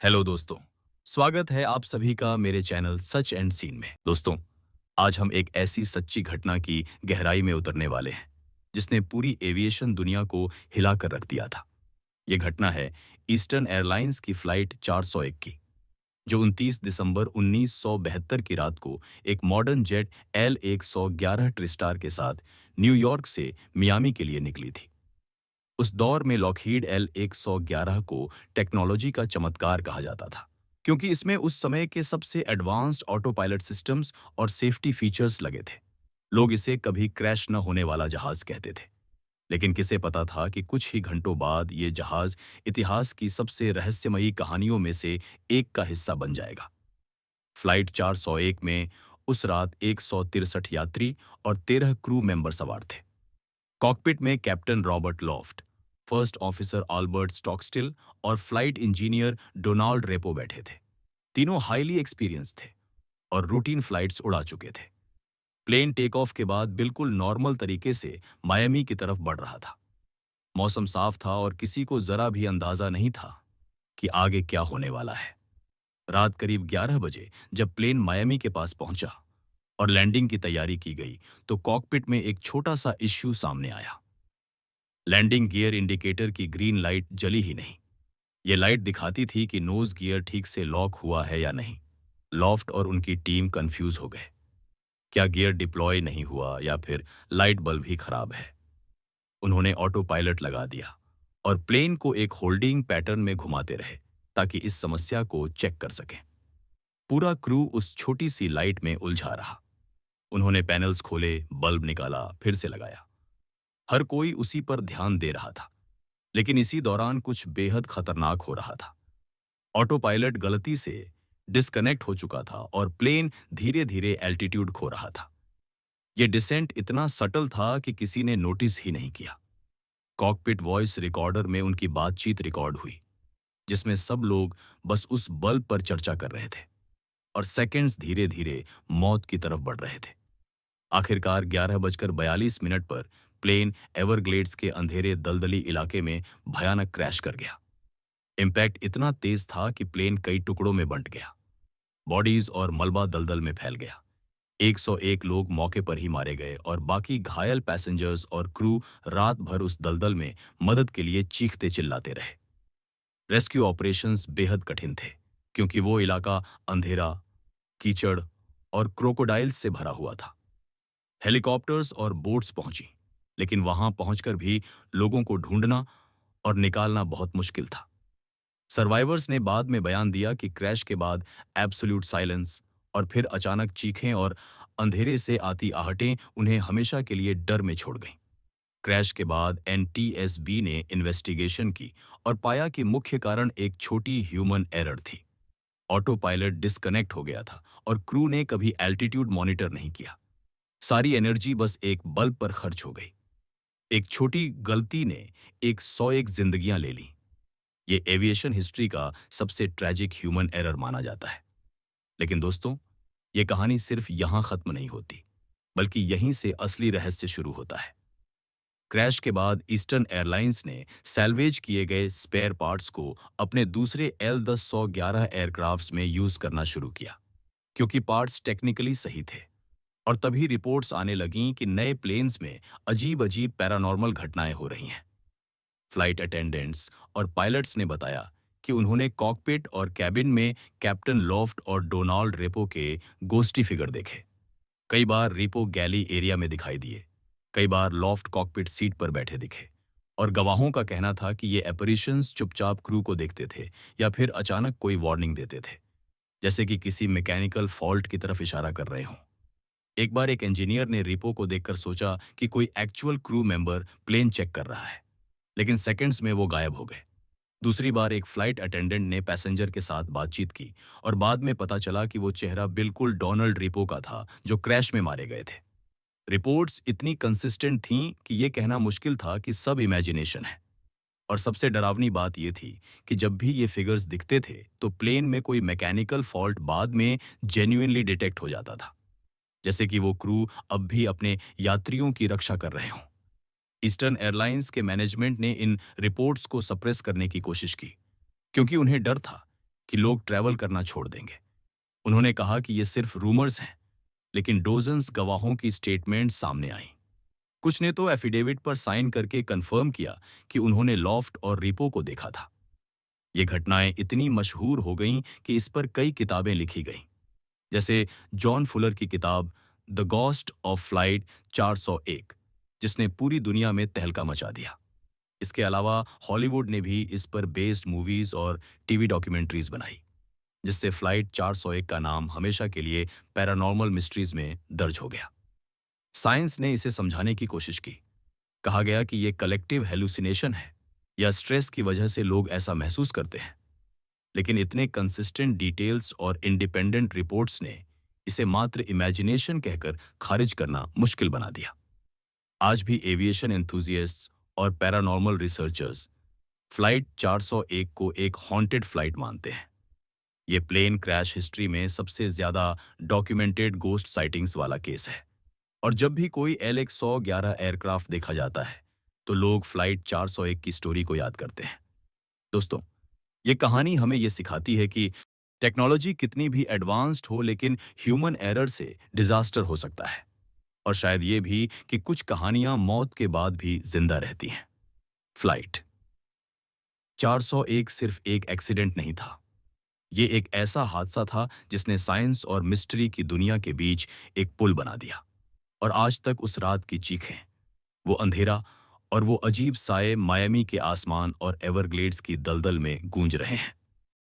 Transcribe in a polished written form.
Hello दोस्तों। स्वागत है आप सभी का मेरे चैनल सच एंड सीन में। दोस्तों, आज हम एक ऐसी सच्ची घटना की गहराई में उतरने वाले हैं जिसने पूरी एविएशन दुनिया को हिला कर रख दिया था। ये घटना है ईस्टर्न एयरलाइंस की फ्लाइट 401 की, जो 29 दिसंबर 1972 की रात को एक मॉडर्न जेट L111 ट्रिस्टार के साथ न्यूयॉर्क से मियामी के लिए निकली थी। उस दौर में लॉकहीड L111 को टेक्नोलॉजी का चमत्कार कहा जाता था, क्योंकि इसमें उस समय के सबसे एडवांस्ड ऑटो पायलट सिस्टम्स और सेफ्टी फीचर्स लगे थे। लोग इसे कभी क्रैश न होने वाला जहाज कहते थे, लेकिन किसे पता था कि कुछ ही घंटों बाद ये जहाज इतिहास की सबसे रहस्यमयी कहानियों में से एक का हिस्सा बन जाएगा। फ्लाइट 401 में उस रात 163 यात्री और 13 क्रू मेंबर सवार थे। कॉकपिट में captain Robert Loft, first officer Albert Stockstill और फ्लाइट इंजीनियर डोनाल्ड रेपो बैठे थे। तीनों हाईली एक्सपीरियंस थे और रूटीन फ्लाइट्स उड़ा चुके थे। प्लेन टेक ऑफ के बाद बिल्कुल नॉर्मल तरीके से मायामी की तरफ बढ़ रहा था। मौसम साफ था और किसी को जरा भी अंदाजा नहीं था कि आगे क्या होने वाला है। रात करीब 11 बजे जब प्लेन मायामी के पास पहुंचा और लैंडिंग की तैयारी की गई, तो कॉकपिट में एक छोटा सा इश्यू सामने आया। लैंडिंग गियर इंडिकेटर की ग्रीन लाइट जली ही नहीं। ये लाइट दिखाती थी कि नोज गियर ठीक से लॉक हुआ है या नहीं। लॉफ्ट और उनकी टीम कंफ्यूज हो गए। क्या गियर डिप्लॉय नहीं हुआ या फिर लाइट बल्ब ही खराब है? उन्होंने ऑटो पायलट लगा दिया और प्लेन को एक होल्डिंग पैटर्न में घुमाते रहे ताकि इस समस्या को चेक कर सकें। पूरा क्रू उस छोटी सी लाइट में उलझा रहा। उन्होंने पैनल्स खोले, बल्ब निकाला, फिर से लगाया। हर कोई उसी पर ध्यान दे रहा था। लेकिन इसी दौरान कुछ बेहद खतरनाक हो रहा था। ऑटो पायलट गलती से डिस्कनेक्ट हो चुका था और प्लेन धीरे धीरे एल्टीट्यूड खो रहा था। यह डिसेंट इतना सटल था कि किसी ने नोटिस ही नहीं किया। कॉकपिट वॉइस रिकॉर्डर में उनकी बातचीत रिकॉर्ड हुई, जिसमें सब लोग बस उस बल्ब पर चर्चा कर रहे थे और सेकंड्स धीरे धीरे मौत की तरफ बढ़ रहे थे। आखिरकार 11:42 पर प्लेन एवरग्लेड्स के अंधेरे दलदली इलाके में भयानक क्रैश कर गया। इम्पैक्ट इतना तेज था कि प्लेन कई टुकड़ों में बंट गया। बॉडीज और मलबा दलदल में फैल गया। 101 लोग मौके पर ही मारे गए और बाकी घायल पैसेंजर्स और क्रू रात भर उस दलदल में मदद के लिए चीखते चिल्लाते रहे। रेस्क्यू ऑपरेशंस बेहद कठिन थे, क्योंकि वो इलाका अंधेरा, कीचड़ और क्रोकोडाइल्स से भरा हुआ था। हेलीकॉप्टर्स और बोट्स पहुंची, लेकिन वहां पहुंचकर भी लोगों को ढूंढना और निकालना बहुत मुश्किल था। सर्वाइवर्स ने बाद में बयान दिया कि क्रैश के बाद एब्सोल्यूट साइलेंस और फिर अचानक चीखें और अंधेरे से आती आहटें उन्हें हमेशा के लिए डर में छोड़ गईं। क्रैश के बाद एनटीएसबी ने इन्वेस्टिगेशन की और पाया कि मुख्य कारण एक छोटी ह्यूमन एरर थी। ऑटो पायलट डिस्कनेक्ट हो गया था और क्रू ने कभी एल्टीट्यूड मॉनिटर नहीं किया। सारी एनर्जी बस एक बल्ब पर खर्च हो गई। एक छोटी गलती ने 101 जिंदगियां ले लीं। ये एविएशन हिस्ट्री का सबसे ट्रैजिक ह्यूमन एरर माना जाता है। लेकिन दोस्तों, ये कहानी सिर्फ यहाँ खत्म नहीं होती, बल्कि यहीं से असली रहस्य शुरू होता है। क्रैश के बाद ईस्टर्न एयरलाइंस ने सैल्वेज किए गए स्पेयर पार्ट्स को अपने दूसरे L10-111 एयरक्राफ्ट्स में यूज करना शुरू किया, क्योंकि पार्ट्स टेक्निकली सही थे। और तभी रिपोर्ट्स आने लगीं कि नए प्लेन्स में अजीब-अजीब पैरानॉर्मल घटनाएं हो रही हैं। फ्लाइट अटेंडेंट्स और पायलट्स ने बताया कि उन्होंने कॉकपिट और कैबिन में कैप्टन लॉफ्ट और डोनाल्ड रेपो के गोस्टी फिगर देखे। कई बार रेपो गैली एरिया में दिखाई दिए, कई बार लॉफ्ट कॉकपिट सीट पर बैठे दिखे। और गवाहों का कहना था कि ये एपरिशंस चुपचाप क्रू को देखते थे या फिर अचानक कोई वार्निंग देते थे, जैसे कि किसी मैकेनिकल फॉल्ट की तरफ इशारा कर रहे हों। एक बार एक इंजीनियर ने रेपो को देखकर सोचा कि कोई actual crew member plane check कर रहा है, लेकिन सेकंड्स में वो गायब हो गए। दूसरी बार एक फ्लाइट अटेंडेंट ने पैसेंजर के साथ बातचीत की और बाद में पता चला कि वो चेहरा बिल्कुल डोनाल्ड रेपो का था, जो क्रैश में मारे गए थे। रिपोर्ट्स इतनी कंसिस्टेंट थीं कि ये कहना मुश्किल था कि सब इमेजिनेशन है। और सबसे डरावनी बात ये थी कि जब भी ये फिगर्स दिखते थे, तो प्लेन में कोई मैकेनिकल फॉल्ट बाद में जेन्युइनली डिटेक्ट हो जाता था, जैसे कि वो क्रू अब भी अपने यात्रियों की रक्षा कर रहे हों। ईस्टर्न एयरलाइंस के मैनेजमेंट ने इन रिपोर्ट्स को सप्रेस करने की कोशिश की, क्योंकि उन्हें डर था कि लोग ट्रैवल करना छोड़ देंगे। उन्होंने कहा कि ये सिर्फ रूमर्स हैं, लेकिन डोजन्स गवाहों की स्टेटमेंट सामने आई। कुछ ने तो एफिडेविट पर साइन करके कंफर्म किया कि उन्होंने लॉफ्ट और रिपो को देखा था। ये घटनाएं इतनी मशहूर हो गईं कि इस पर कई किताबें लिखी गईं, जैसे जॉन फुलर की किताब द गॉस्ट ऑफ फ्लाइट 401, जिसने पूरी दुनिया में तहलका मचा दिया। इसके अलावा हॉलीवुड ने भी इस पर बेस्ड मूवीज और टीवी डॉक्यूमेंट्रीज बनाई, जिससे फ्लाइट 401 का नाम हमेशा के लिए पैरानॉर्मल मिस्ट्रीज में दर्ज हो गया। साइंस ने इसे समझाने की कोशिश की। कहा गया कि ये कलेक्टिव हेलुसिनेशन है या स्ट्रेस की वजह से लोग ऐसा महसूस करते हैं। लेकिन इतने कंसिस्टेंट डिटेल्स और इंडिपेंडेंट रिपोर्ट्स ने इसे मात्र इमेजिनेशन कहकर खारिज करना मुश्किल बना दिया। आज भी एविएशन एंथुजियास्ट्स और पैरानॉर्मल रिसर्चर्स फ्लाइट 401 को एक हॉन्टेड फ्लाइट मानते हैं। ये प्लेन क्रैश हिस्ट्री में सबसे ज्यादा डॉक्यूमेंटेड गोस्ट साइटिंग्स वाला केस है। और जब भी कोई LX-111 एयरक्राफ्ट देखा जाता है, तो लोग फ्लाइट 401 की स्टोरी को याद करते हैं। दोस्तों, ये कहानी हमें ये सिखाती है कि टेक्नोलॉजी कितनी भी एडवांस्ड हो, लेकिन ह्यूमन एरर से डिजास्टर हो सकता है। और शायद ये भी कि कुछ कहानियां मौत के बाद भी जिंदा रहती हैं। फ्लाइट 401 सिर्फ एक एक्सीडेंट नहीं था। ये एक ऐसा हादसा था जिसने साइंस और मिस्ट्री की दुनिया के बीच एक पुल बना दिया। और आज तक उस रात की चीखें, वो अंधेरा और वो अजीब साए मायामी के आसमान और एवरग्लेड्स की दलदल में गूंज रहे हैं।